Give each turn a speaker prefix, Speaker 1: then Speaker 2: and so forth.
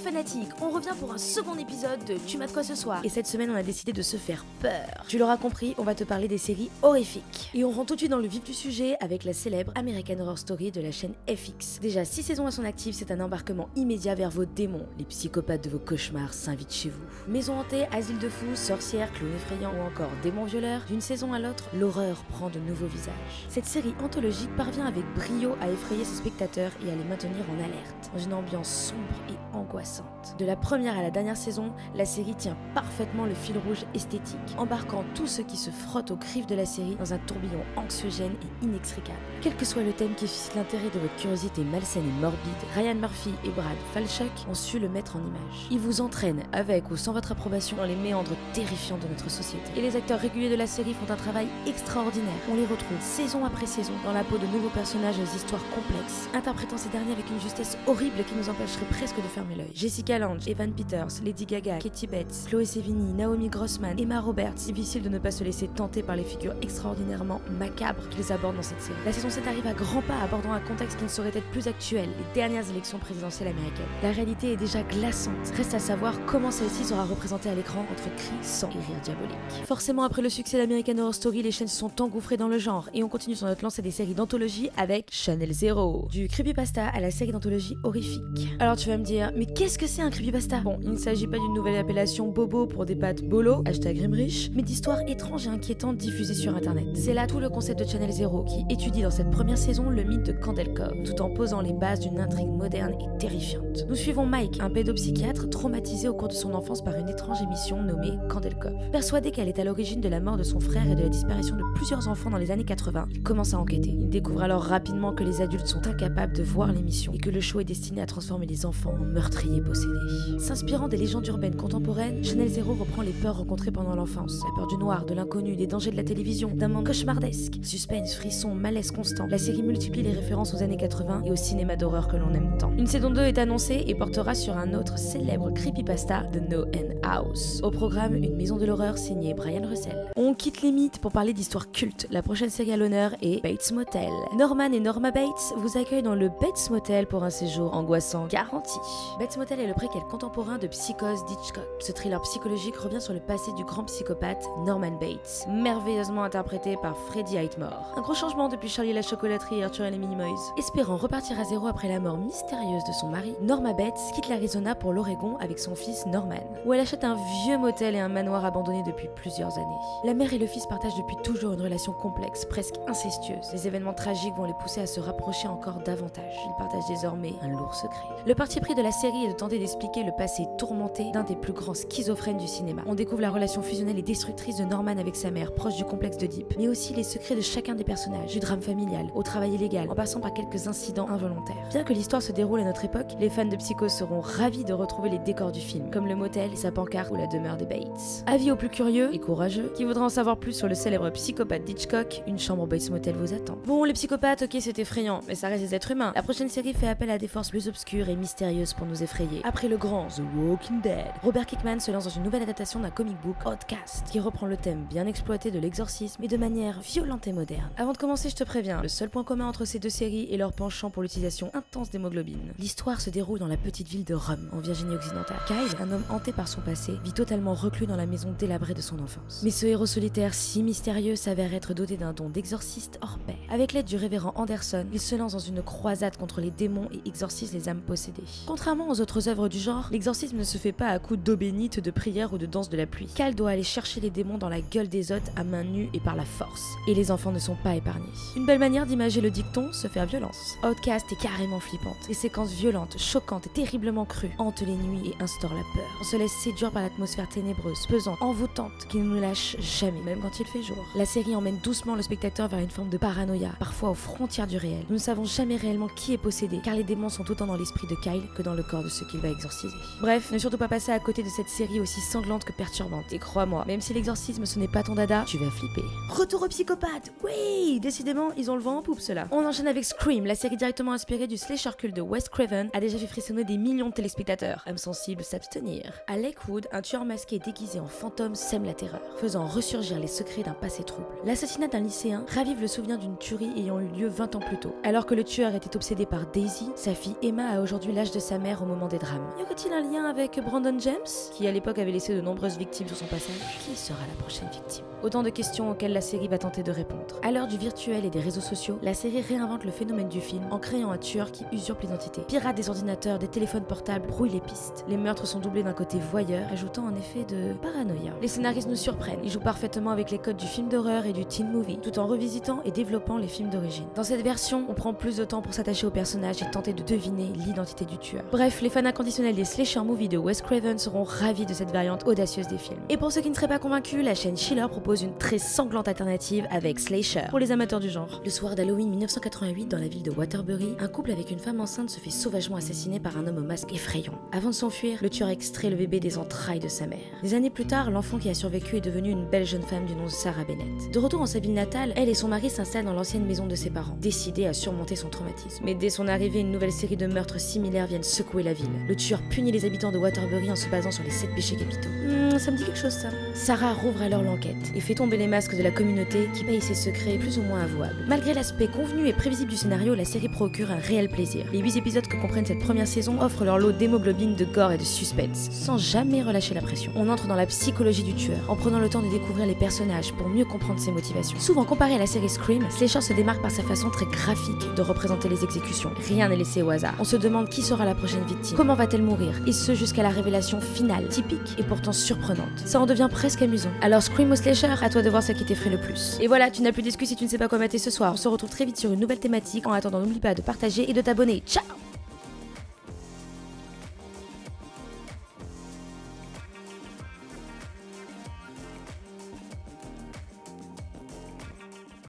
Speaker 1: fanatiques, on revient pour un second épisode de Tu m'as de quoi ce soir. Et cette semaine on a décidé de se faire peur. Tu l'auras compris, on va te parler des séries horrifiques. Et on rentre tout de suite dans le vif du sujet avec la célèbre American Horror Story de la chaîne FX. Déjà 6 saisons à son actif, c'est un embarquement immédiat vers vos démons. Les psychopathes de vos cauchemars s'invitent chez vous. Maison hantée, asile de fous, sorcières, clowns effrayants ou encore démons violeurs, d'une saison à l'autre, l'horreur prend de nouveaux visages. Cette série anthologique parvient avec brio à effrayer ses spectateurs et à les maintenir en alerte, dans une ambiance sombre et angoissante. De la première à la dernière saison, la série tient parfaitement le fil rouge esthétique, embarquant tous ceux qui se frottent aux griffes de la série dans un tourbillon anxiogène et inextricable. Quel que soit le thème qui suscite l'intérêt de votre curiosité malsaine et morbide, Ryan Murphy et Brad Falchuk ont su le mettre en image. Ils vous entraînent, avec ou sans votre approbation, dans les méandres terrifiants de notre société. Et les acteurs réguliers de la série font un travail extraordinaire. On les retrouve saison après saison dans la peau de nouveaux personnages aux histoires complexes, interprétant ces derniers avec une justesse horrible qui nous empêcherait presque de fermer l'œil. Jessica Lange, Evan Peters, Lady Gaga, Katie Bates, Chloé Sevigny, Naomi Grossman, Emma Roberts. Difficile de ne pas se laisser tenter par les figures extraordinairement macabres qu'ils abordent dans cette série. La saison 7 arrive à grands pas, abordant un contexte qui ne saurait être plus actuel, les dernières élections présidentielles américaines. La réalité est déjà glaçante. Reste à savoir comment celle-ci sera représentée à l'écran entre cris, sang et rire diabolique. Forcément, après le succès d'American Horror Story, les chaînes se sont engouffrées dans le genre et on continue sur notre lancée des séries d'anthologie avec Channel Zero. Du creepypasta à la série d'anthologie horrifique. Alors tu vas me dire, mais qu'est-ce que c'est un creepypasta? Bon, il ne s'agit pas d'une nouvelle appellation bobo pour des pattes bolo, #Grimrich, mais d'histoires étranges et inquiétantes diffusées sur internet. C'est là tout le concept de Channel Zero qui étudie dans cette première saison le mythe de Candle Cove, tout en posant les bases d'une intrigue moderne et terrifiante. Nous suivons Mike, un pédopsychiatre traumatisé au cours de son enfance par une étrange émission nommée Candle Cove. Persuadé qu'elle est à l'origine de la mort de son frère et de la disparition de plusieurs enfants dans les années 80, il commence à enquêter. Il découvre alors rapidement que les adultes sont incapables de voir l'émission et que le show est destiné à transformer les enfants en meurtriers possédés. S'inspirant des légendes urbaines contemporaines, Channel Zero reprend les peurs rencontrées pendant l'enfance, la peur du noir, de l'inconnu, des dangers de la télévision, d'un monde cauchemardesque. Suspense, frisson, malaise constant. La série multiplie les références aux années 80 et au cinéma d'horreur que l'on aime tant. Une saison 2 est annoncée et portera sur un autre célèbre creepypasta, The No End House. Au programme, une maison de l'horreur signée Brian Russell. On quitte les mythes pour parler d'histoires cultes. La prochaine série à l'honneur est Bates Motel. Norman et Norma Bates vous accueillent dans le Bates Motel pour un séjour angoissant garanti. Bates Motel est le préquel contemporain de Psychose d'Hitchcock. Ce thriller psychologique revient sur le passé du grand psychopathe Norman Bates, merveilleusement interprété par Freddie Highmore. Un gros changement depuis Charlie la chocolaterie et Arthur et les Minimoys. Espérant repartir à zéro après la mort mystérieuse de son mari, Norma Bates quitte l'Arizona pour l'Oregon avec son fils Norman, où elle achète un vieux motel et un manoir abandonné depuis plusieurs années. La mère et le fils partagent depuis toujours une relation complexe, presque incestueuse. Les événements tragiques vont les pousser à se rapprocher encore davantage. Ils partagent désormais un lourd secret. Le parti pris de la série est de tenter d'expliquer le passé tourmenté d'un des plus grands schizophrènes du cinéma. On découvre la relation fusionnelle et destructrice de Norman avec sa mère, proche du complexe d'Oedipe, mais aussi les secrets de chacun des personnages, du drame familial au travail illégal, en passant par quelques incidents involontaires. Bien que l'histoire se déroule à notre époque, les fans de Psycho seront ravis de retrouver les décors du film, comme le motel, sa pancarte ou la demeure des Bates. Avis aux plus curieux et courageux qui voudront en savoir plus sur le célèbre psychopathe d'Hitchcock, une chambre au Bates Motel vous attend. Bon, les psychopathes, ok, c'est effrayant, mais ça reste des êtres humains. La prochaine série fait appel à des forces plus obscures et mystérieuses pour nous effrayer. Après le grand The Walking Dead, Robert Kirkman se lance dans une nouvelle adaptation d'un comic book, Outcast, qui reprend le thème bien exploité de l'exorcisme, mais de manière violente et moderne. Avant de commencer, je te préviens, le seul point commun entre ces deux séries est leur penchant pour l'utilisation intense d'hémoglobine. L'histoire se déroule dans la petite ville de Rome, en Virginie occidentale. Kyle, un homme hanté par son passé, vit totalement reclus dans la maison délabrée de son enfance. Mais ce héros solitaire si mystérieux s'avère être doté d'un don d'exorciste hors pair. Avec l'aide du révérend Anderson, il se lance dans une croisade contre les démons et exorcise les âmes possédées. Contrairement aux autres œuvres du genre, l'exorcisme ne se fait pas à coups d'eau bénite, de prière ou de danse de la pluie. Cal doit aller chercher les démons dans la gueule des hôtes à main nue et par la force. Et les enfants ne sont pas épargnés. Une belle manière d'imager le dicton, se faire violence. Outcast est carrément flippante. Les séquences violentes, choquantes et terriblement crues hantent les nuits et instaurent la peur. On se laisse séduire par l'atmosphère ténébreuse, pesante, envoûtante, qui ne nous lâche jamais, même quand il fait jour. La série emmène doucement le spectateur vers une forme de paranoïa, parfois aux frontières du réel. Nous ne savons jamais réellement qui est possédé, car les démons sont autant dans l'esprit de Kyle que dans le corps de ceux qu'il va exorciser. Bref, ne surtout pas passer à côté de cette série aussi sanglante que perturbante. Et crois-moi, même si l'exorcisme ce n'est pas ton dada, tu vas flipper. Retour aux psychopathes. Oui, décidément, ils ont le vent en poupe ceux-là. On enchaîne avec Scream, la série directement inspirée du slasher culte de Wes Craven, a déjà fait frissonner des millions de téléspectateurs. Âmes sensibles s'abstenir. À Lakewood, un tueur masqué déguisé en fantôme sème la terreur, faisant ressurgir les secrets d'un passé trouble. L'assassinat d'un lycéen ravive le souvenir d'une tuerie ayant eu lieu 20 ans plus tôt. Alors que le tueur était obsédé par Daisy, sa fille Emma a aujourd'hui l'âge de sa mère au moment des ces drames. Y aurait-il un lien avec Brandon James, qui à l'époque avait laissé de nombreuses victimes sur son passage? Qui sera la prochaine victime? Autant de questions auxquelles la série va tenter de répondre. À l'heure du virtuel et des réseaux sociaux, la série réinvente le phénomène du film en créant un tueur qui usurpe l'identité. Pirate des ordinateurs, des téléphones portables, brouille les pistes. Les meurtres sont doublés d'un côté voyeur, ajoutant un effet de paranoïa. Les scénaristes nous surprennent, ils jouent parfaitement avec les codes du film d'horreur et du teen movie, tout en revisitant et développant les films d'origine. Dans cette version, on prend plus de temps pour s'attacher au personnage et tenter de deviner l'identité du tueur. Bref, les fans inconditionnels des slasher movies de Wes Craven seront ravis de cette variante audacieuse des films. Et pour ceux qui ne seraient pas convaincus, la chaîne Chiller propose une très sanglante alternative avec Slasher, pour les amateurs du genre. Le soir d'Halloween 1988, dans la ville de Waterbury, un couple avec une femme enceinte se fait sauvagement assassiner par un homme au masque effrayant. Avant de s'enfuir, le tueur extrait le bébé des entrailles de sa mère. Des années plus tard, l'enfant qui a survécu est devenue une belle jeune femme du nom de Sarah Bennett. De retour en sa ville natale, elle et son mari s'installent dans l'ancienne maison de ses parents, décidés à surmonter son traumatisme. Mais dès son arrivée, une nouvelle série de meurtres similaires viennent secouer la ville. Le tueur punit les habitants de Waterbury en se basant sur les 7 péchés capitaux. Ça me dit quelque chose ça. Sarah rouvre alors l'enquête et fait tomber les masques de la communauté qui paye ses secrets plus ou moins avouables. Malgré l'aspect convenu et prévisible du scénario, la série procure un réel plaisir. Les 8 épisodes que comprennent cette première saison offrent leur lot d'hémoglobine, de gore et de suspense, sans jamais relâcher la pression. On entre dans la psychologie du tueur, en prenant le temps de découvrir les personnages pour mieux comprendre ses motivations. Souvent comparé à la série Scream, Slasher se démarque par sa façon très graphique de représenter les exécutions. Rien n'est laissé au hasard. On se demande qui sera la prochaine victime, comment va-t-elle mourir, et ce jusqu'à la révélation finale, typique et pourtant surprenante. Ça en devient presque amusant. Alors Scream ou Slasher, à toi de voir ce qui t'effraie le plus. Et voilà, tu n'as plus d'excuses si tu ne sais pas quoi mater ce soir. On se retrouve très vite sur une nouvelle thématique. En attendant, n'oublie pas de partager et de t'abonner. Ciao!